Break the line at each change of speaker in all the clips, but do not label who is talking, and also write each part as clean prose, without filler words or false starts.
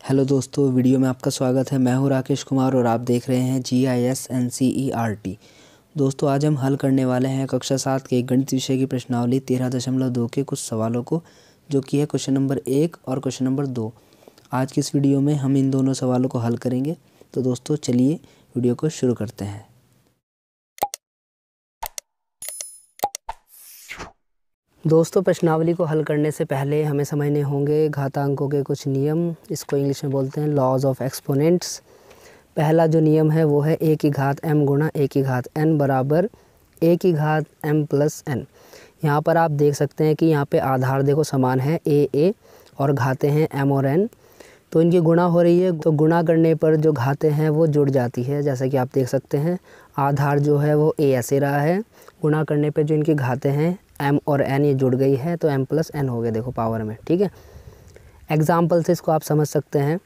Hello दोस्तों, video में आपका स्वागत है। मैं हूं राकेश कुमार और आप देख रहे हैं GIS NCERT। दोस्तों, आज हम हल करने वाले हैं कक्षा 7 के गणित विषय की प्रश्नावली 13.2 के कुछ सवालों को, जो कि है क्वेश्चन नंबर 1 और क्वेश्चन नंबर 2। आज की इस वीडियो में हम इन दोनों सवालों को हल करेंगे। तो दोस्तों, चलिए वीडियो को शुरू करते हैं।
दोस्तों, प्रश्नावली को हल करने से पहले हमें समझने होंगे घातांकों के कुछ नियम। इसको इंग्लिश में बोलते हैं लॉज ऑफ एक्सपोनेंट्स। पहला जो नियम है वो है a की घात m गुणा a की घात n बराबर a की घात m प्लस n। यहाँ पर आप देख सकते हैं कि यहाँ पे आधार देखो समान है a और घातें हैं m और n, तो इनकी गुणा हो रही है। तो गुणा करने पर जो घातें हैं वो जुड़ जाती है। जैसा कि आप देख सकते हैं आधार जो है वो a ऐसे रहा है, गुणा करने पे जो इनकी घातें हैं m और n ये जुड़ गई है, तो m प्लस n हो गए देखो पावर में। ठीक है, एग्जाम्पल से इसको आप समझ सकते हैं।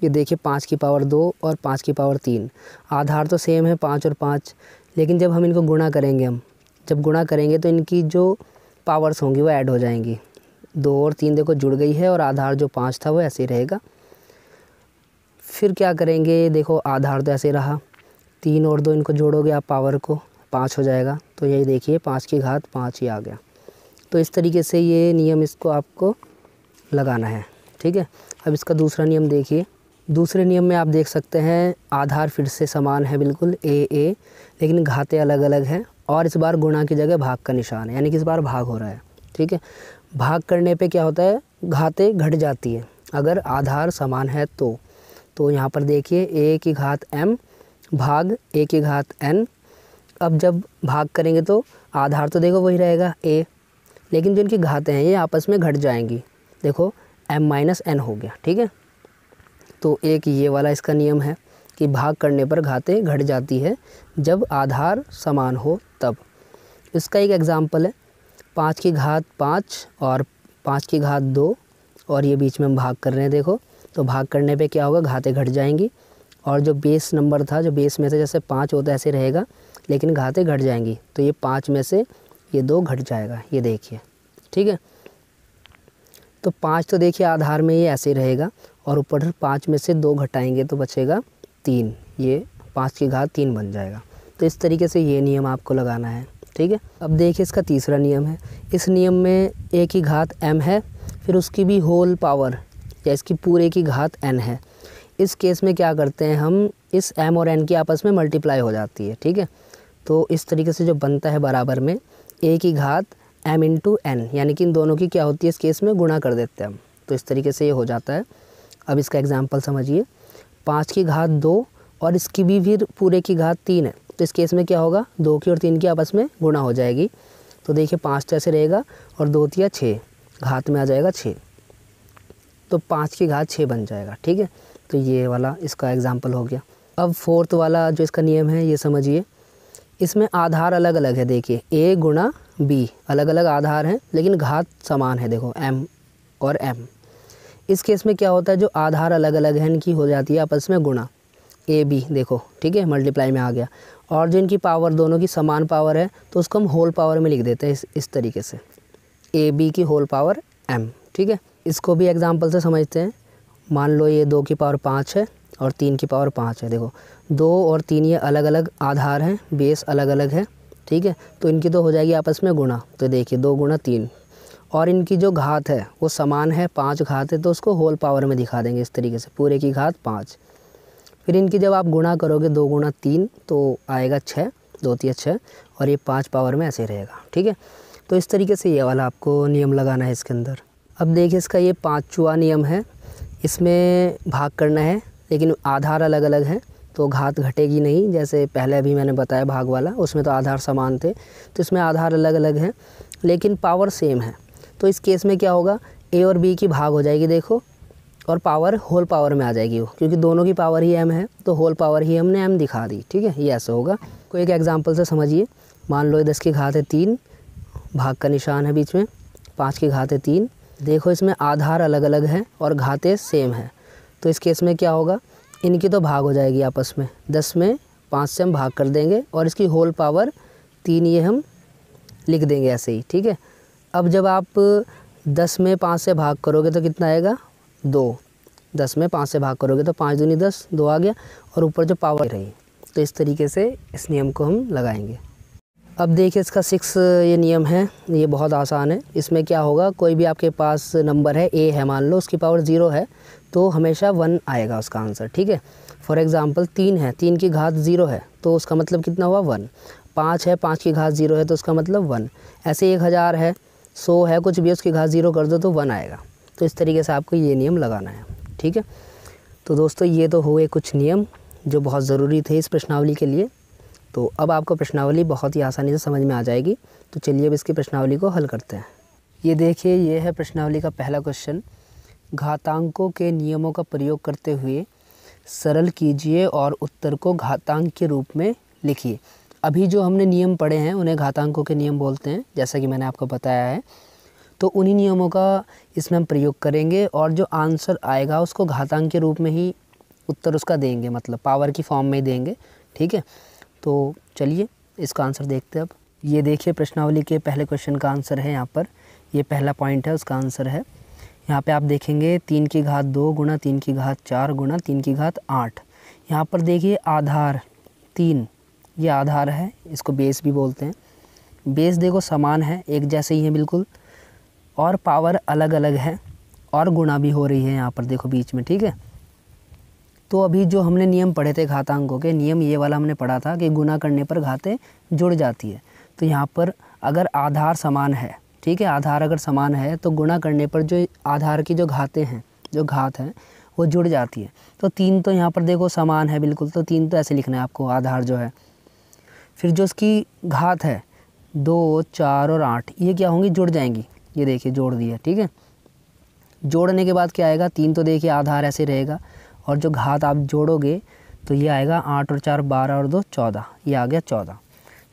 ये देखिए 5 की पावर 2 और 5 की पावर 3, आधार तो सेम है 5 और 5, लेकिन जब हम इनको गुणा करेंगे, जब गुणा करेंगे तो इनकी जो पावर्स होंगी वो ऐड हो जाएंगी। 2 और 3 देखो जुड़ गई है और आधार जो 5 था वो ऐसे ही रहेगा। फिर क्या करेंगे, देखो आधार तो ऐसे रहा, 3 और 2 इनको जोड़ोगे आप पावर को, 5 हो जाएगा। तो यही देखिए 5 की घात 5 ही आ गया। तो इस तरीके से ये नियम इसको आपको लगाना है। ठीक है, अब इसका दूसरा नियम देखिए। दूसरे नियम में आप देख सकते हैं आधार फिर से समान है बिल्कुल a, लेकिन घातें अलग अलग हैं और इस बार गुणा की जगह भाग का निशान है, यानी कि इस बार भाग हो रहा है। ठीक है, भाग करने पे क्या होता है, घातें घट जाती है अगर आधार समान है तो यहाँ पर देखिए a की घात m भाग a की घात n। अब जब भाग करेंगे तो आधार तो देखो वही रहेगा a, लेकिन जो इनकी घातें हैं ये आपस में घट जाएंगी। देखो m माइनस n हो गया। ठीक है, तो एक ये वाला इसका नियम है कि भाग करने पर घातें घट जाती है जब आधार समान हो तब। इसका एक एग्जाम्पल है 5 की घात 5 और 5 की घात 2, और ये बीच में हम भाग कर रहे हैं। देखो तो भाग करने पे क्या होगा, घातें घट जाएंगी और जो बेस नंबर था, जो बेस में से जैसे 5 होता है ऐसे रहेगा, लेकिन घातें घट जाएंगी। तो ये 5 में से ये 2 घट जाएगा, ये देखिए। ठीक है, तो 5 तो देखिए आधार में ये ऐसे रहेगा और ऊपर 5 में से 2 घटाएंगे तो बचेगा 3, ये 5 की घात 3 बन जाएगा। तो इस तरीके से ये नियम आपको लगाना है। ठीक है, अब देखिए इसका तीसरा नियम है। इस नियम में a की घात m है, फिर उसकी भी होल पावर या इसकी पूरे की घात n है। इस केस में क्या करते हैं हम, इस m और n की आपस में मल्टीप्लाई हो जाती है। ठीक है, तो इस तरीके से जो बनता है बराबर में a की घात m इंटू n, यानी कि इन दोनों की क्या होती है, इस केस में गुणा कर देते हैं हम। तो इस तरीके से ये हो जाता है। अब इसका एग्जाम्पल समझिए, 5 की घात 2 और इसकी भी फिर पूरे की घात 3 है, तो इस केस में क्या होगा, 2 की और 3 की आपस में गुणा हो जाएगी। तो देखिए 5 तो ऐसे रहेगा और 2 तिया 6, घात में आ जाएगा 6, तो 5 की घात 6 बन जाएगा। ठीक है, तो ये वाला इसका एग्जाम्पल हो गया। अब फोर्थ वाला जो इसका नियम है ये समझिए। इसमें आधार अलग अलग है, देखिए a गुणा b, अलग अलग आधार हैं लेकिन घात समान है। देखो m और m। इस केस में क्या होता है, जो आधार अलग अलग हैं इनकी हो जाती है आपस में गुणा, a b देखो। ठीक है, मल्टीप्लाई में आ गया। और जो इनकी पावर दोनों की समान पावर है तो उसको हम होल पावर में लिख देते हैं इस तरीके से, a b की होल पावर m। ठीक है, इसको भी एग्जाम्पल से समझते हैं। मान लो ये 2 की पावर 5 है और 3 की पावर 5 है। देखो 2 और 3 ये अलग अलग आधार हैं, बेस अलग अलग है। ठीक है, तो इनकी तो हो जाएगी आपस में गुणा। तो देखिए 2 गुणा 3, और इनकी जो घात है वो समान है, 5 घात है, तो उसको होल पावर में दिखा देंगे इस तरीके से, पूरे की घात 5। फिर इनकी जब आप गुणा करोगे 2 गुणा 3 तो आएगा 6, 2 तिया 6, और ये 5 पावर में ऐसे रहेगा। ठीक है, तो इस तरीके से ये वाला आपको नियम लगाना है इसके अंदर। अब देखिए इसका ये 5वां नियम है। इसमें भाग करना है लेकिन आधार अलग अलग हैं तो घात घटेगी नहीं, जैसे पहले अभी मैंने बताया भाग वाला, उसमें तो आधार समान थे। तो इसमें आधार अलग अलग हैं लेकिन पावर सेम है। तो इस केस में क्या होगा, a और b की भाग हो जाएगी देखो, और पावर होल पावर में आ जाएगी वो, क्योंकि दोनों की पावर ही m है तो होल पावर ही हमने m दिखा दी। ठीक है, ये ऐसा होगा। कोई एक एग्जांपल से समझिए। मान लो 10 की घात है 3, भाग का निशान है बीच में, 5 की घात है 3। देखो इसमें आधार अलग अलग हैं और घातें सेम हैं, तो इस केस में क्या होगा, इनकी तो भाग हो जाएगी आपस में। 10 में 5 से हम भाग कर देंगे और इसकी होल पावर 3 ये हम लिख देंगे ऐसे ही। ठीक है, अब जब आप 10 में 5 से भाग करोगे तो कितना आएगा, 2। 10 में 5 से भाग करोगे तो 5 दूनी 10, 2 आ गया और ऊपर जो पावर रही। तो इस तरीके से इस नियम को हम लगाएंगे। अब देखिए इसका 6 ये नियम है, ये बहुत आसान है। इसमें क्या होगा, कोई भी आपके पास नंबर है, ए है मान लो, उसकी पावर 0 है तो हमेशा 1 आएगा उसका आंसर, ठीक है। फॉर एग्ज़ाम्पल 3 है, 3 की घात 0 है तो उसका मतलब कितना हुआ 1। 5 है, 5 की घात 0 है तो उसका मतलब 1। ऐसे 1000 है, 100 है, कुछ भी उसकी घात 0 कर दो तो 1 आएगा। तो इस तरीके से आपको ये नियम लगाना है, ठीक है। तो दोस्तों ये तो हुए कुछ नियम जो बहुत ज़रूरी थे इस प्रश्नावली के लिए। तो अब आपको प्रश्नावली बहुत ही आसानी से समझ में आ जाएगी। तो चलिए अब इसकी प्रश्नावली को हल करते हैं। ये देखिए, ये है प्रश्नावली का पहला क्वेश्चन। घातांकों के नियमों का प्रयोग करते हुए सरल कीजिए और उत्तर को घातांक के रूप में लिखिए। अभी जो हमने नियम पढ़े हैं उन्हें घातांकों के नियम बोलते हैं, जैसा कि मैंने आपको बताया है। तो उन्हीं नियमों का इसमें हम प्रयोग करेंगे और जो आंसर आएगा उसको घातांक के रूप में ही उत्तर उसका देंगे, मतलब पावर की फॉर्म में ही देंगे, ठीक है। तो चलिए इसका आंसर देखते हैं। अब ये देखिए प्रश्नावली के पहले क्वेश्चन का आंसर है, यहाँ पर ये पहला पॉइंट है, उसका आंसर है। यहाँ पे आप देखेंगे 3 की घात 2 गुणा 3 की घात 4 गुणा 3 की घात 8। यहाँ पर देखिए आधार 3, ये आधार है, इसको बेस भी बोलते हैं। बेस देखो समान है, एक जैसे ही है बिल्कुल, और पावर अलग अलग है और गुणा भी हो रही है यहाँ पर देखो बीच में, ठीक है। तो अभी जो हमने नियम पढ़े थे घातांकों के, नियम ये वाला हमने पढ़ा था कि गुणा करने पर घातें जुड़ जाती है। तो यहाँ पर अगर आधार समान है, ठीक है, आधार अगर समान है तो गुणा करने पर जो आधार की जो घातें हैं, जो घात हैं वो जुड़ जाती है। तो 3 तो यहाँ पर देखो समान है बिल्कुल, तो 3 तो ऐसे लिखना है आपको, आधार जो है। फिर जो उसकी घात है 2, 4 और 8, ये क्या होंगी, जुड़ जाएंगी। ये देखिए जोड़ दिया, ठीक है। जोड़ने के बाद क्या आएगा, 3 तो देखिए आधार ऐसे रहेगा और जो घात आप जोड़ोगे तो ये आएगा 8 और 4 12 और 2 14, ये आ गया 14।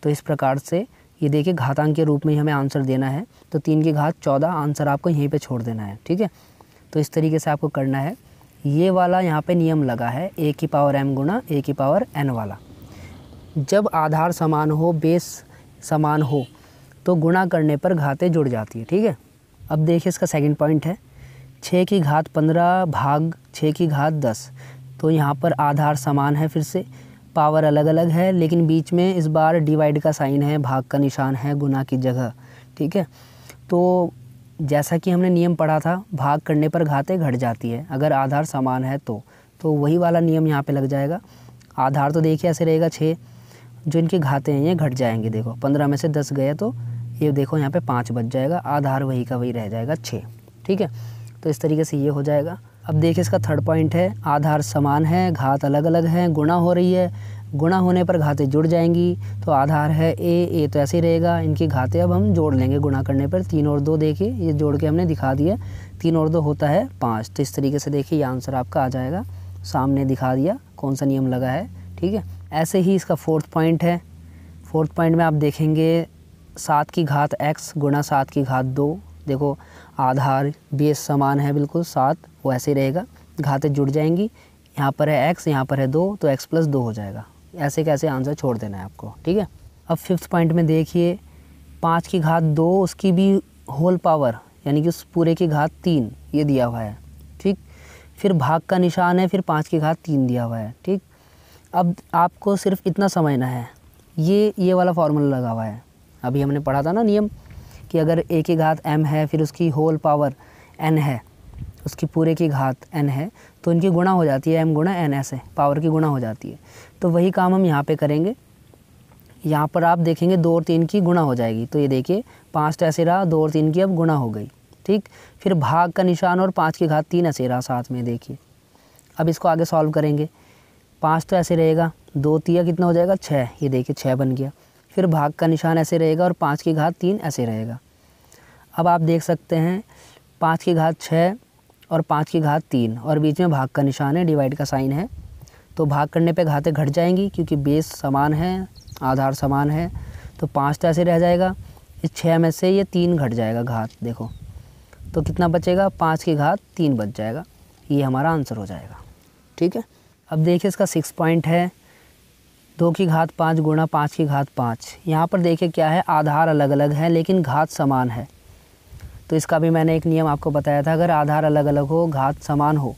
तो इस प्रकार से ये देखिए घातांक के रूप में ही हमें आंसर देना है। तो 3 की घात 14 आंसर आपको यहीं पे छोड़ देना है, ठीक है। तो इस तरीके से आपको करना है। ये वाला यहाँ पे नियम लगा है a की पावर m गुना a की पावर n वाला। जब आधार समान हो, बेस समान हो, तो गुणा करने पर घातें जुड़ जाती है, ठीक है। अब देखिए इसका सेकंड पॉइंट है 6 की घात 15 भाग 6 की घात 10। तो यहाँ पर आधार समान है, फिर से पावर अलग अलग है, लेकिन बीच में इस बार डिवाइड का साइन है, भाग का निशान है गुना की जगह, ठीक है। तो जैसा कि हमने नियम पढ़ा था, भाग करने पर घातें घट जाती है अगर आधार समान है तो वही वाला नियम यहाँ पे लग जाएगा। आधार तो देखिए ऐसे रहेगा 6, जो इनकी घातें हैं ये घट जाएंगे। देखो 15 में से 10 गए तो ये देखो यहाँ पे 5 बच जाएगा, आधार वही का वही रह जाएगा 6, ठीक है। तो इस तरीके से ये हो जाएगा। अब देखिए इसका थर्ड पॉइंट है आधार समान है, घात अलग अलग है, गुणा हो रही है, गुणा होने पर घातें जुड़ जाएंगी। तो आधार है ए तो ऐसे ही रहेगा, इनकी घातें अब हम जोड़ लेंगे गुणा करने पर। 3 और 2 देखिए ये जोड़ के हमने दिखा दिया, 3 और 2 होता है 5। तो इस तरीके से देखिए ये आंसर आपका आ जाएगा, सामने दिखा दिया कौन सा नियम लगा है, ठीक है। ऐसे ही इसका फोर्थ पॉइंट है। फोर्थ पॉइंट में आप देखेंगे 7 की घात x गुणा 7 की घात 2। देखो आधार बेस समान है बिल्कुल 7, वो ऐसे ही रहेगा, घातें जुड़ जाएंगी। यहाँ पर है x, यहाँ पर है 2, तो x + 2 हो जाएगा। ऐसे कैसे आंसर छोड़ देना है आपको, ठीक है। अब फिफ्थ पॉइंट में देखिए 5 की घात 2, उसकी भी होल पावर यानी कि उस पूरे की घात 3 ये दिया हुआ है, ठीक। फिर भाग का निशान है, फिर 5 की घात 3 दिया हुआ है, ठीक। अब आपको सिर्फ इतना समझना है, ये वाला फार्मूला लगा हुआ है। अभी हमने पढ़ा था ना नियम कि अगर a की घात m है, फिर उसकी होल पावर n है, उसकी पूरे की घात n है, तो इनकी गुणा हो जाती है m गुणा n, ऐसे पावर की गुणा हो जाती है। तो वही काम हम यहाँ पे करेंगे। यहाँ पर आप देखेंगे 2 और 3 की गुणा हो जाएगी। तो ये देखिए 5 तो ऐसे रहा, 2 और 3 की अब गुणा हो गई, ठीक। फिर भाग का निशान और 5 की घात 3 ऐसे रहा साथ में, देखिए। अब इसको आगे सॉल्व करेंगे। 5 तो ऐसे रहेगा, 2 3 कितना हो जाएगा 6, ये देखिए 6 बन गया। फिर भाग का निशान ऐसे रहेगा और 5 की घात 3 ऐसे रहेगा। अब आप देख सकते हैं 5 की घात 6 और 5 की घात 3 और बीच में भाग का निशान है, डिवाइड का साइन है। तो भाग करने पे घातें घट जाएंगी क्योंकि बेस समान है, आधार समान है। तो 5 तो ऐसे रह जाएगा, इस 6 में से ये 3 घट जाएगा घात, देखो। तो कितना बचेगा, 5 की घात 3 बच जाएगा। ये हमारा आंसर हो जाएगा, ठीक है। अब देखिए इसका 6 पॉइंट है 2 की घात 5 गुणा 5 की घात 5। यहाँ पर देखिए क्या है, आधार अलग अलग है लेकिन घात समान है। तो इसका भी मैंने एक नियम आपको बताया था, अगर आधार अलग अलग हो, घात समान हो,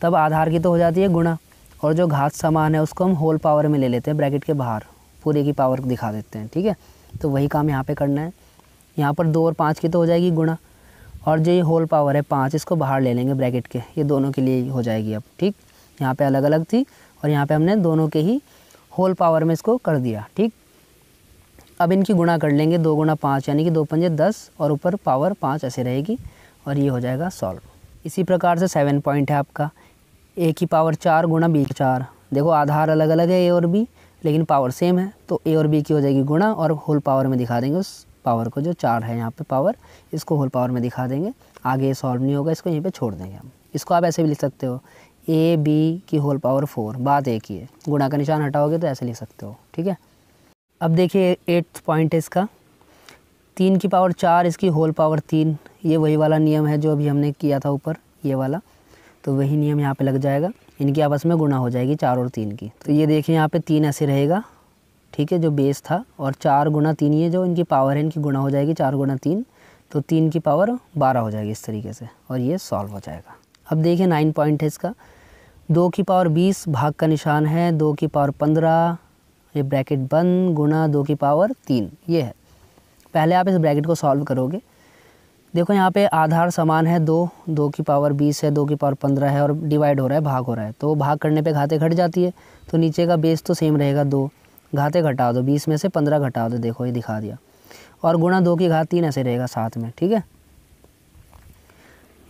तब आधार की तो हो जाती है गुणा, और जो घात समान है उसको हम होल पावर में ले लेते हैं, ब्रैकेट के बाहर पूरे की पावर दिखा देते हैं। ठीक है, तो वही काम यहाँ पे करना है। यहाँ पर 2 और 5 की तो हो जाएगी गुणा, और जो ये होल पावर है 5 इसको बाहर ले लेंगे ब्रैकेट के, ये दोनों के लिए हो जाएगी अब। ठीक, यहाँ पे अलग अलग थी और यहाँ पे हमने दोनों के ही होल पावर में इसको कर दिया। ठीक, अब इनकी गुणा कर लेंगे, 2 गुणा 5 यानी कि 2 पंजे 10 और ऊपर पावर 5 ऐसे रहेगी और ये हो जाएगा सॉल्व। इसी प्रकार से 7 पॉइंट है आपका, ए की पावर 4 गुणा बी 4। देखो आधार अलग अलग है ए और बी, लेकिन पावर सेम है, तो ए और बी की हो जाएगी गुणा और होल पावर में दिखा देंगे उस पावर को, जो 4 है यहाँ पे पावर, इसको होल पावर में दिखा देंगे। आगे सॉल्व नहीं होगा, इसको यहीं पे छोड़ देंगे हम। इसको आप ऐसे भी लिख सकते हो, ए बी की होल पावर 4, बात एक ही है, गुणा का निशान हटाओगे तो ऐसे लिख सकते हो। ठीक है, अब देखिए 8th पॉइंट है इसका, 3 की पावर 4 इसकी होल पावर 3। ये वही वाला नियम है जो अभी हमने किया था ऊपर, ये वाला, तो वही नियम यहाँ पे लग जाएगा, इनकी आपस में गुणा हो जाएगी 4 और 3 की। तो ये देखिए यहाँ पे 3 ऐसे रहेगा, ठीक है, जो बेस था, और 4 गुणा 3 ये जो इनकी पावर है इनकी गुणा हो जाएगी 4 गुणा 3, तो 3 की पावर 12 हो जाएगी इस तरीके से, और ये सॉल्व हो जाएगा। अब देखिए 9 पॉइंट है इसका, 2 की पावर 20 भाग का निशान है, 2 की पावर 15 ये ब्रैकेट बंद गुणा 2 की पावर 3, ये है। पहले आप इस ब्रैकेट को सॉल्व करोगे, देखो यहाँ पे आधार समान है 2 की पावर 20 है, 2 की पावर 15 है, और डिवाइड हो रहा है, भाग हो रहा है, तो भाग करने पे घाते घट जाती है, तो नीचे का बेस तो सेम रहेगा 2, घाते घटा दो, 20 में से 15 घटा दो, देखो ये दिखा दिया, और गुणा 2 की घात 3 ऐसे रहेगा साथ में। ठीक है,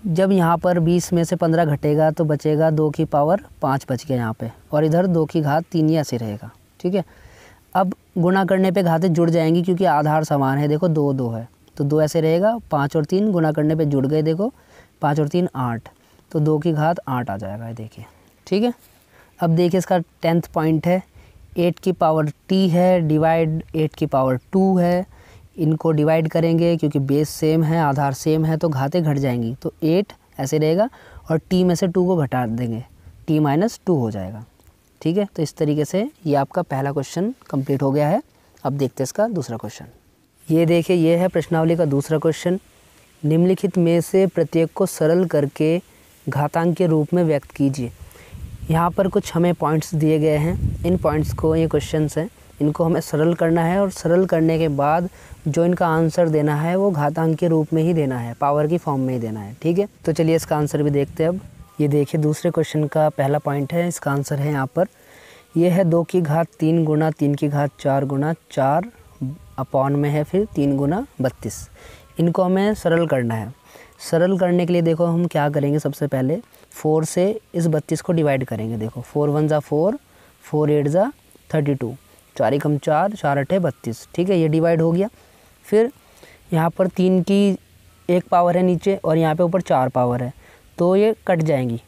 जब यहाँ पर 20 में से 15 घटेगा तो बचेगा 2 की पावर 5 बच गया यहाँ पे, और इधर 2 की घात 3 ही ऐसे रहेगा। ठीक है, अब गुणा करने पे घातें जुड़ जाएंगी क्योंकि आधार समान है, देखो 2 2 है, तो 2 ऐसे रहेगा, 5 और 3 गुणा करने पे जुड़ गए, देखो 5 और 3 8, तो 2 की घात 8 आ जाएगा, ये देखिए। ठीक है, अब देखिए इसका 10th पॉइंट है, 8 की पावर t है डिवाइड 8 की पावर 2 है, इनको डिवाइड करेंगे क्योंकि बेस सेम है, आधार सेम है, तो घातें घट जाएंगी, तो 8 ऐसे रहेगा, और t में से 2 को घटा देंगे, t - 2 हो जाएगा। ठीक है, तो इस तरीके से ये आपका पहला क्वेश्चन कंप्लीट हो गया है। अब देखते हैं इसका दूसरा क्वेश्चन। ये देखिए, ये है प्रश्नावली का दूसरा क्वेश्चन, निम्नलिखित में से प्रत्येक को सरल करके घातांक के रूप में व्यक्त कीजिए। यहाँ पर कुछ हमें पॉइंट्स दिए गए हैं, इन पॉइंट्स को, ये क्वेश्चंस हैं, इनको हमें सरल करना है, और सरल करने के बाद जो इनका आंसर देना है वो घातांक के रूप में ही देना है, पावर की फॉर्म में ही देना है। ठीक है, तो चलिए इसका आंसर भी देखते हैं। अब ये देखिए दूसरे क्वेश्चन का पहला पॉइंट है, इसका आंसर है यहाँ पर, ये है 2 की घात 3 गुणा 3 की घात 4 गुणा 4 अपॉन में है फिर 3 गुणा 32। इनको हमें सरल करना है। सरल करने के लिए देखो हम क्या करेंगे, सबसे पहले 4 से इस 32 को डिवाइड करेंगे। देखो 4 1 ज़ा 4, 4 8 ज़ा 32, 4 एकम 4, 4 8 32। ठीक है, ये डिवाइड हो गया। फिर यहाँ पर 3 की 1 पावर है नीचे, और यहाँ पे ऊपर 4 पावर है, तो ये कट जाएंगी,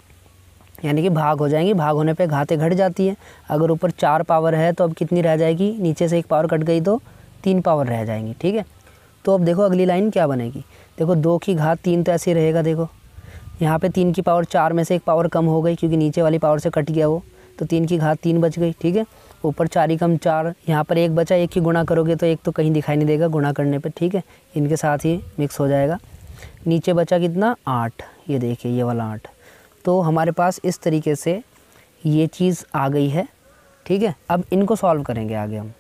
यानी कि भाग हो जाएंगी। भाग होने पे घातें घट जाती है। अगर ऊपर 4 पावर है तो अब कितनी रह जाएगी, नीचे से 1 पावर कट गई तो 3 पावर रह जाएंगी। ठीक है, तो अब देखो अगली लाइन क्या बनेगी। देखो 2 की घात 3 तो ऐसे ही रहेगा। देखो यहाँ पे 3 की पावर 4 में से 1 पावर कम हो गई क्योंकि नीचे वाली पावर से कट गया वो, तो 3 की घात 3 बच गई। ठीक है, ऊपर 4 एकम 4, यहाँ पर 1 बचा, 1 की गुणा करोगे तो 1 तो कहीं दिखाई नहीं देगा गुणा करने पे। ठीक है, इनके साथ ही मिक्स हो जाएगा। नीचे बचा कितना, 8, ये देखिए ये वाला 8। तो हमारे पास इस तरीके से ये चीज़ आ गई है। ठीक है, अब इनको सॉल्व करेंगे आगे हम।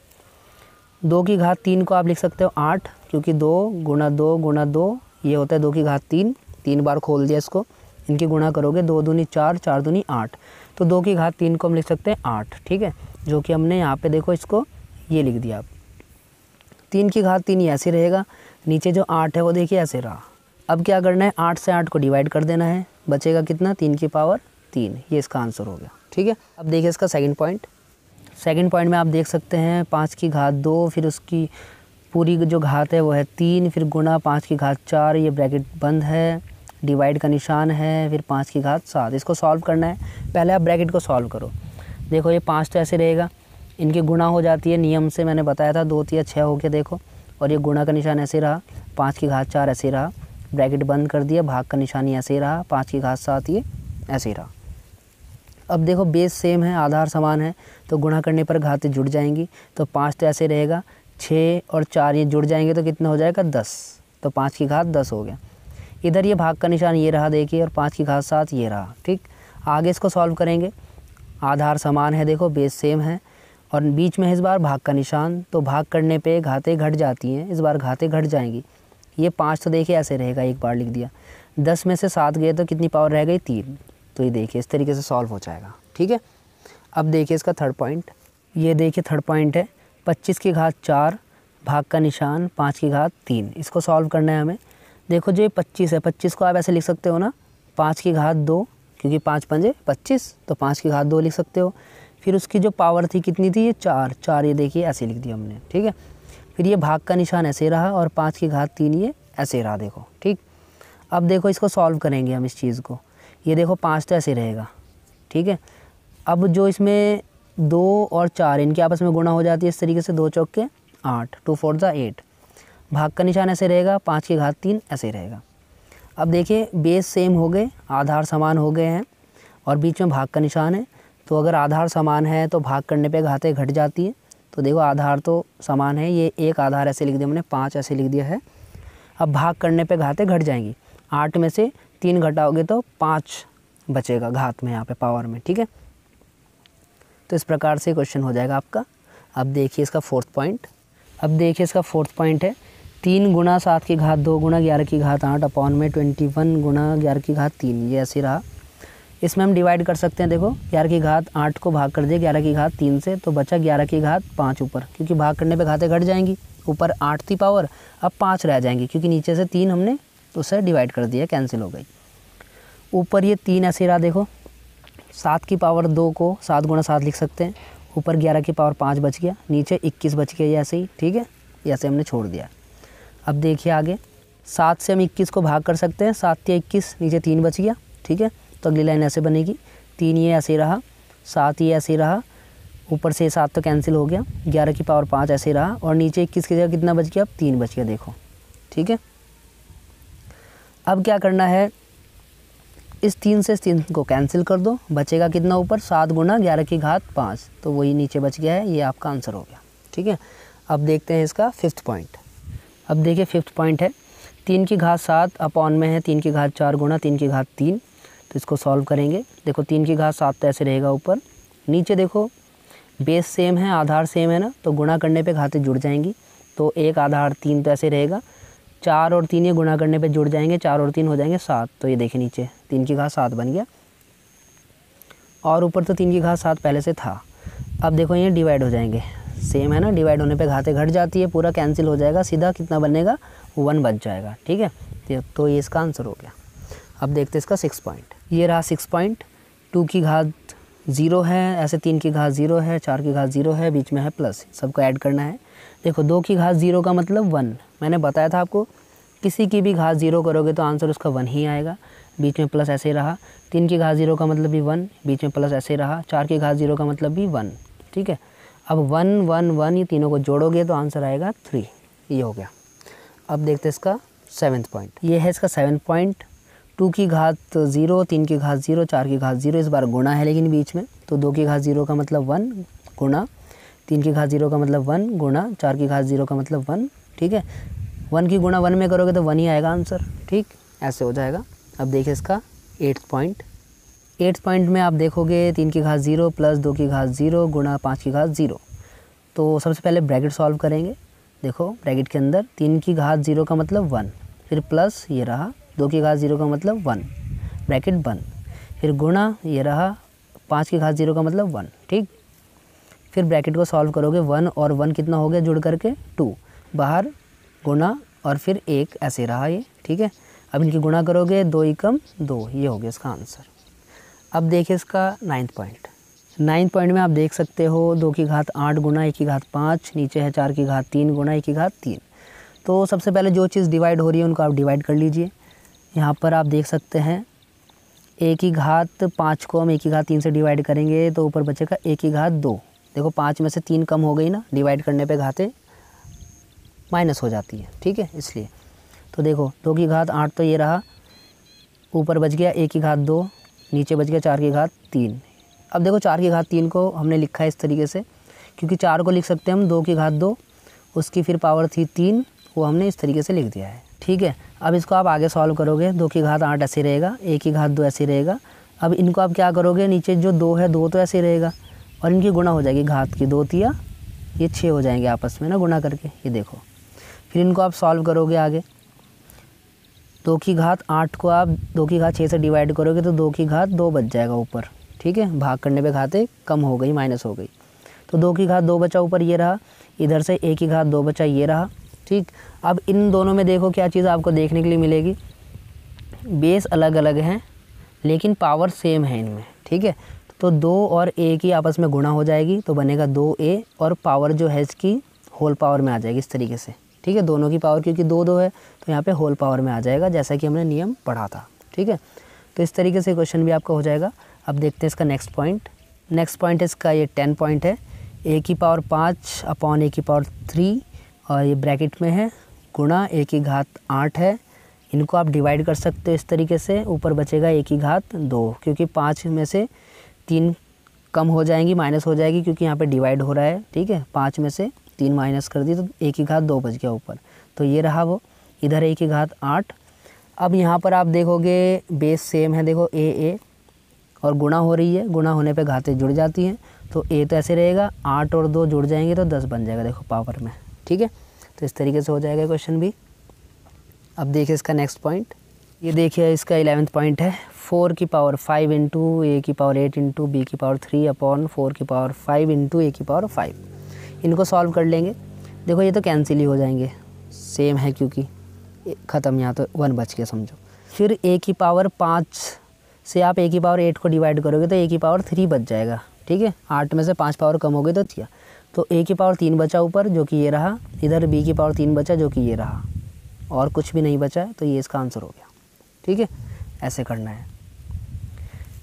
2 की घात 3 को आप लिख सकते हो 8, क्योंकि 2 गुणा 2 गुणा 2 ये होता है 2 की घात 3, 3 बार खोल दिया इसको, इनकी गुणा करोगे 2 दूनी 4, 4 दूनी 8, तो 2 की घात 3 को हम लिख सकते हैं 8। ठीक है, जो कि हमने यहाँ पे देखो इसको ये लिख दिया। 3 की घात 3 ऐसे रहेगा, नीचे जो 8 है वो देखिए ऐसे रहा। अब क्या करना है, 8 से 8 को डिवाइड कर देना है, बचेगा कितना, 3 की पावर 3। ये इसका आंसर हो गया। ठीक है, अब देखिए इसका सेकंड पॉइंट। सेकंड पॉइंट में आप देख सकते हैं 5 की घात 2, फिर उसकी पूरी जो घात है वो है 3, फिर गुणा 5 की घात 4, ये ब्रैकेट बंद है, डिवाइड का निशान है, फिर 5 की घात 7। इसको सॉल्व करना है। पहले आप ब्रैकेट को सॉल्व करो। देखो ये 5 तो ऐसे रहेगा, इनकी गुणा हो जाती है, नियम से मैंने बताया था 2 3 6 हो गया देखो, और ये गुणा का निशान ऐसे रहा, 5 की घात 4 ऐसे रहा, ब्रैकेट बंद कर दिया, भाग का निशान ऐसे ही रहा, 5 की घात 7 ये ऐसे ही रहा। अब देखो बेस सेम है, आधार समान है, तो गुणा करने पर घातें जुड़ जाएंगी। तो 5 तो ऐसे रहेगा, 6 और 4 ये जुड़ जाएंगे तो कितना हो जाएगा, 10, तो 5 की घात 10 हो गया। इधर ये भाग का निशान ये रहा देखिए, और 5 की घात 7 ये रहा। ठीक, आगे इसको सॉल्व करेंगे। आधार समान है, देखो बेस सेम है और बीच में है इस बार भाग का निशान, तो भाग करने पे घातें घट जाती हैं, इस बार घातें घट जाएंगी। ये 5 तो देखिए ऐसे रहेगा, एक बार लिख दिया। 10 में से 7 गए तो कितनी पावर रह गई 3, तो ये देखिए इस तरीके से सॉल्व हो जाएगा। ठीक है, अब देखिए इसका थर्ड पॉइंट। ये देखिए थर्ड पॉइंट है 25 की घात 4 भाग का निशान 5 की घात 3। इसको सॉल्व करना है हमें। देखो जो ये 25 है, 25 को आप ऐसे लिख सकते हो ना 5 की घात 2, क्योंकि 5 पंजे 25, तो 5 की घात 2 लिख सकते हो। फिर उसकी जो पावर थी कितनी थी, ये 4, ये देखिए ऐसे लिख दिया हमने। ठीक है, फिर ये भाग का निशान ऐसे रहा और 5 की घात 3 ये ऐसे रहा, देखो। ठीक, अब देखो इसको सॉल्व करेंगे हम इस चीज़ को। ये देखो 5 तो ऐसे रहेगा। ठीक है, अब जो इसमें 2 और 4 इनके आपस में गुणा हो जाती है इस तरीके से, 2 चौके 8, 2 4 जा 8। भाग का निशान ऐसे रहेगा, 5 की घात 3 ऐसे रहेगा। अब देखिए बेस सेम हो गए, आधार समान हो गए हैं और बीच में भाग का निशान है। तो अगर आधार समान है तो भाग करने पे घातें घट जाती है। तो देखो आधार तो समान है, ये एक आधार ऐसे लिख दिया हमने, 5 ऐसे लिख दिया है। अब भाग करने पे घातें घट जाएंगी, 8 में से 3 घटाओगे तो 5 बचेगा घात में, यहाँ पे पावर में। ठीक है, तो इस प्रकार से क्वेश्चन हो जाएगा आपका। अब देखिए इसका फोर्थ पॉइंट। अब देखिए इसका फोर्थ पॉइंट है 3 गुणा 7 की घात 2 गुणा 11 की घात 8 अपॉन में 21 गुणा 11 की घात 3। ये ऐसे रहा। इसमें हम डिवाइड कर सकते हैं। देखो 11 की घात 8 को भाग कर दिया 11 की घात 3 से, तो बचा 11 की घात 5 ऊपर, क्योंकि भाग करने पे घातें घट जाएंगी। ऊपर 8 थी पावर, अब 5 रह जाएंगी, क्योंकि नीचे से 3 हमने उससे डिवाइड कर दिया, कैंसिल हो गई। ऊपर ये 3 ऐसे रहा। देखो 7 की पावर 2 को 7 गुणा 7 लिख सकते हैं। ऊपर 11 की पावर 5 बच गया, नीचे 21 बच गया, ये ऐसे ही। ठीक है, ये ऐसे हमने छोड़ दिया। अब देखिए आगे 7 से हम 21 को भाग कर सकते हैं, 7 या 21, नीचे 3 बच गया। ठीक है, तो अगली लाइन ऐसे बनेगी, 3 ये ऐसे रहा, 7 ये ऐसे रहा, ऊपर से 7 तो कैंसिल हो गया, 11 की पावर 5 ऐसे रहा और नीचे 21 की जगह कितना बच गया, अब 3 बच गया। देखो ठीक है, अब क्या करना है, इस 3 से इस 3 को कैंसिल कर दो, बचेगा कितना ऊपर, 7 गुणा 11 की घात 5, तो वही नीचे बच गया है, ये आपका आंसर हो गया। ठीक है, अब देखते हैं इसका फिफ्थ पॉइंट। अब देखिए फिफ्थ पॉइंट है 3 की घात 7 अपॉन में है 3 की घात 4 गुणा 3 की घात 3। तो इसको सॉल्व करेंगे। देखो 3 की घात 7 तो ऐसे रहेगा ऊपर, नीचे देखो बेस सेम है, आधार सेम है ना, तो गुणा करने पे घातें जुड़ जाएंगी। तो एक आधार 3 तो ऐसे रहेगा, 4 और 3 ये गुणा करने पे जुड़ जाएंगे, 4 और 3 हो जाएंगे 7। तो ये देखिए नीचे 3 की घात 7 बन गया और ऊपर तो 3 की घात 7 पहले से था। अब देखो ये डिवाइड हो जाएंगे, सेम है ना, डिवाइड होने पे घातें घट जाती है, पूरा कैंसिल हो जाएगा, सीधा कितना बनेगा 1 बच जाएगा। ठीक है, तो ये इसका आंसर हो गया। अब देखते हैं इसका 6 पॉइंट। ये रहा 6 पॉइंट। 2 की घात 0 है, ऐसे 3 की घात 0 है, 4 की घात 0 है, बीच में है प्लस, सबको ऐड करना है। देखो 2 की घात 0 का मतलब 1, मैंने बताया था आपको, किसी की भी घात 0 करोगे तो आंसर उसका 1 ही आएगा। बीच में प्लस ऐसे रहा, 3 की घात 0 का मतलब भी 1, बीच में प्लस ऐसे रहा, 4 की घात 0 का मतलब भी 1। ठीक है, अब 1 1 1 ये तीनों को जोड़ोगे तो आंसर आएगा 3। ये हो गया। अब देखते हैं इसका 7th पॉइंट। ये है इसका 7th पॉइंट। 2 की घात 0, 3 की घात 0, 4 की घात 0, इस बार गुणा है लेकिन बीच में, तो 2 की घात 0 का मतलब 1 गुणा, 3 की घात 0 का मतलब 1 गुणा, 4 की घात 0 का मतलब 1। ठीक है, 1 की गुणा 1 में करोगे तो 1 ही आएगा आंसर। ठीक, ऐसे हो जाएगा। अब देखिए इसका 8th पॉइंट। 8th पॉइंट में आप देखोगे 3 की घात 0 प्लस 2 की घात 0 गुणा 5 की घात 0। तो सबसे पहले ब्रैकेट सॉल्व करेंगे। देखो ब्रैकेट के अंदर 3 की घात 0 का मतलब 1, फिर प्लस ये रहा, 2 की घात 0 का मतलब 1, ब्रैकेट बंद, फिर गुणा ये रहा, 5 की घात 0 का मतलब 1। ठीक, फिर ब्रैकेट को सॉल्व करोगे, 1 और 1 कितना हो गया जुड़ करके 2, बाहर गुणा और फिर 1 ऐसे रहा ये। ठीक है, अब इनकी गुणा करोगे, 2 एकम 2, ये हो गया इसका आंसर। अब देखिए इसका 9th पॉइंट। 9th पॉइंट में आप देख सकते हो 2 की घात 8 गुणा 1 की घात 5, नीचे है 4 की घात 3 गुणा 1 की घात 3। तो सबसे पहले जो चीज़ डिवाइड हो रही है उनको आप डिवाइड कर लीजिए। यहाँ पर आप देख सकते हैं 1 की घात 5 को हम 1 की घात 3 से डिवाइड करेंगे तो ऊपर बचेगा 1 की घात 2। देखो 5 में से 3 कम हो गई ना, डिवाइड करने पे घातें माइनस हो जाती है। ठीक है, इसलिए तो देखो 2 की घात 8 तो ये रहा, ऊपर बच गया 1 की घात 2, नीचे बच गया 4 की घात 3। अब देखो 4 की घात 3 को हमने लिखा है इस तरीके से, क्योंकि 4 को लिख सकते हैं हम 2 की घात 2, उसकी फिर पावर थी 3, वो हमने इस तरीके से लिख दिया है। ठीक है, अब इसको आप आगे सॉल्व करोगे, 2 की घात 8 ऐसे रहेगा, 1 की घात 2 ऐसे रहेगा, अब इनको आप क्या करोगे, नीचे जो 2 है 2 तो ऐसे रहेगा और इनकी गुणा हो जाएगी, घात की 2 तिया ये 6 हो जाएंगे आपस में ना गुणा करके, ये देखो। फिर इनको आप सॉल्व करोगे आगे, 2 की घात 8 को आप 2 की घात 6 से डिवाइड करोगे तो 2 की घात 2 बच जाएगा ऊपर, ठीक है। भाग करने पे घातें कम हो गई, माइनस हो गई, तो 2 की घात 2 बचा ऊपर, ये रहा। इधर से a की घात 2 बचा, ये रहा, ठीक। अब इन दोनों में देखो क्या चीज़ आपको देखने के लिए मिलेगी, बेस अलग अलग हैं लेकिन पावर सेम है इनमें, ठीक है। तो 2 और a की आपस में गुणा हो जाएगी तो बनेगा 2a और पावर जो है इसकी होल पावर में आ जाएगी इस तरीके से, ठीक है। दोनों की पावर क्योंकि 2 2 है तो यहाँ पे होल पावर में आ जाएगा, जैसा कि हमने नियम पढ़ा था, ठीक है। तो इस तरीके से क्वेश्चन भी आपका हो जाएगा। अब देखते हैं इसका नेक्स्ट पॉइंट। नेक्स्ट पॉइंट इसका ये 10 पॉइंट है, a की पावर 5 अपॉन a की पावर 3 और ये ब्रैकेट में है गुणा a की घात 8 है। इनको आप डिवाइड कर सकते हो इस तरीके से, ऊपर बचेगा a की घात 2 क्योंकि 5 में से 3 कम हो जाएंगी, माइनस हो जाएगी क्योंकि यहाँ पे डिवाइड हो रहा है, ठीक है। 5 में से 3 माइनस कर दी तो a की घात 2 बच गया ऊपर, तो ये रहा वो। इधर a की घात 8। अब यहाँ पर आप देखोगे बेस सेम है, देखो a और गुणा हो रही है, गुणा होने पे घातें जुड़ जाती हैं तो a तो ऐसे रहेगा, 8 और 2 जुड़ जाएंगे तो 10 बन जाएगा, देखो पावर में, ठीक है। तो इस तरीके से हो जाएगा क्वेश्चन भी। अब देखिए इसका नेक्स्ट पॉइंट, ये देखिए इसका 11th पॉइंट है, 4 की पावर 5 इंटू a की पावर 8 इंटू b की पावर 3 अपॉन 4 की पावर 5 इंटू a की पावर 5। इनको सॉल्व कर लेंगे, देखो ये तो कैंसिल ही हो जाएंगे, सेम है क्योंकि ख़त्म, यहाँ तो 1 बच गया समझो। फिर a की पावर 5 से आप a की पावर 8 को डिवाइड करोगे तो a की पावर 3 बच जाएगा, ठीक है। 8 में से 5 पावर कम हो गई तो थिया, तो a की पावर 3 बचा ऊपर जो कि ये रहा, इधर b की पावर 3 बचा जो कि ये रहा, और कुछ भी नहीं बचा है तो ये इसका आंसर हो गया, ठीक है। ऐसे करना है।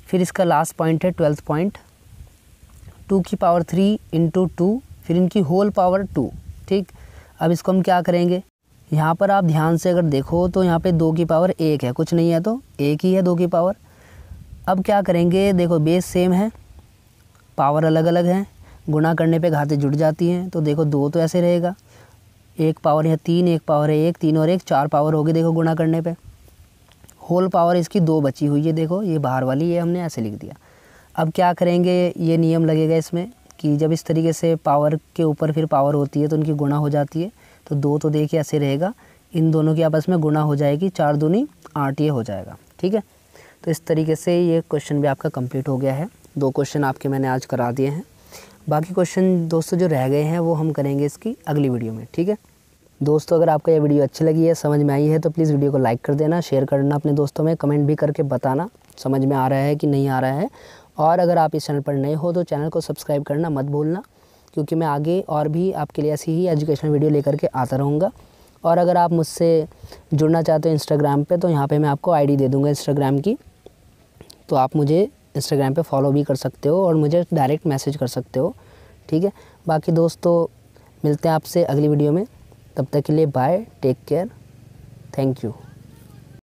फिर इसका लास्ट पॉइंट है 12th पॉइंट, 2 की पावर 3 इंटू 2 फिर इनकी होल पावर 2, ठीक। अब इसको हम क्या करेंगे, यहाँ पर आप ध्यान से अगर देखो तो यहाँ पे 2 की पावर 1 है, कुछ नहीं है तो 1 ही है 2 की पावर। अब क्या करेंगे, देखो बेस सेम है, पावर अलग अलग है, गुणा करने पे घातें जुड़ जाती हैं तो देखो 2 तो ऐसे रहेगा, एक पावर है 3, एक पावर है 1, 3 और 1 4 पावर होगी, देखो गुणा करने पे। होल पावर इसकी 2 बची हुई है, देखो ये बाहर वाली ये हमने ऐसे लिख दिया। अब क्या करेंगे, ये नियम लगेगा इसमें कि जब इस तरीके से पावर के ऊपर फिर पावर होती है तो उनकी गुणा हो जाती है, तो 2 तो देखिए ऐसे रहेगा, इन दोनों की आपस में गुणा हो जाएगी, 4 दूनी 8 ये हो जाएगा, ठीक है। तो इस तरीके से ये क्वेश्चन भी आपका कंप्लीट हो गया है। 2 क्वेश्चन आपके मैंने आज करा दिए हैं, बाकी क्वेश्चन दोस्तों जो रह गए हैं वो हम करेंगे इसकी अगली वीडियो में, ठीक है। दोस्तों अगर आपको ये वीडियो अच्छी लगी है, समझ में आई है तो प्लीज़ वीडियो को लाइक कर देना, शेयर करना अपने दोस्तों में, कमेंट भी करके बताना समझ में आ रहा है कि नहीं आ रहा है। और अगर आप इस चैनल पर नए हो तो चैनल को सब्सक्राइब करना मत भूलना, क्योंकि मैं आगे और भी आपके लिए ऐसी ही एजुकेशनल वीडियो लेकर के आता रहूँगा। और अगर आप मुझसे जुड़ना चाहते हो इंस्टाग्राम पे तो यहाँ पे मैं आपको आईडी दे दूँगा इंस्टाग्राम की, तो आप मुझे इंस्टाग्राम पे फॉलो भी कर सकते हो और मुझे डायरेक्ट मैसेज कर सकते हो, ठीक है। बाकी दोस्तों मिलते हैं आपसे अगली वीडियो में, तब तक के लिए bye, take care, thank you.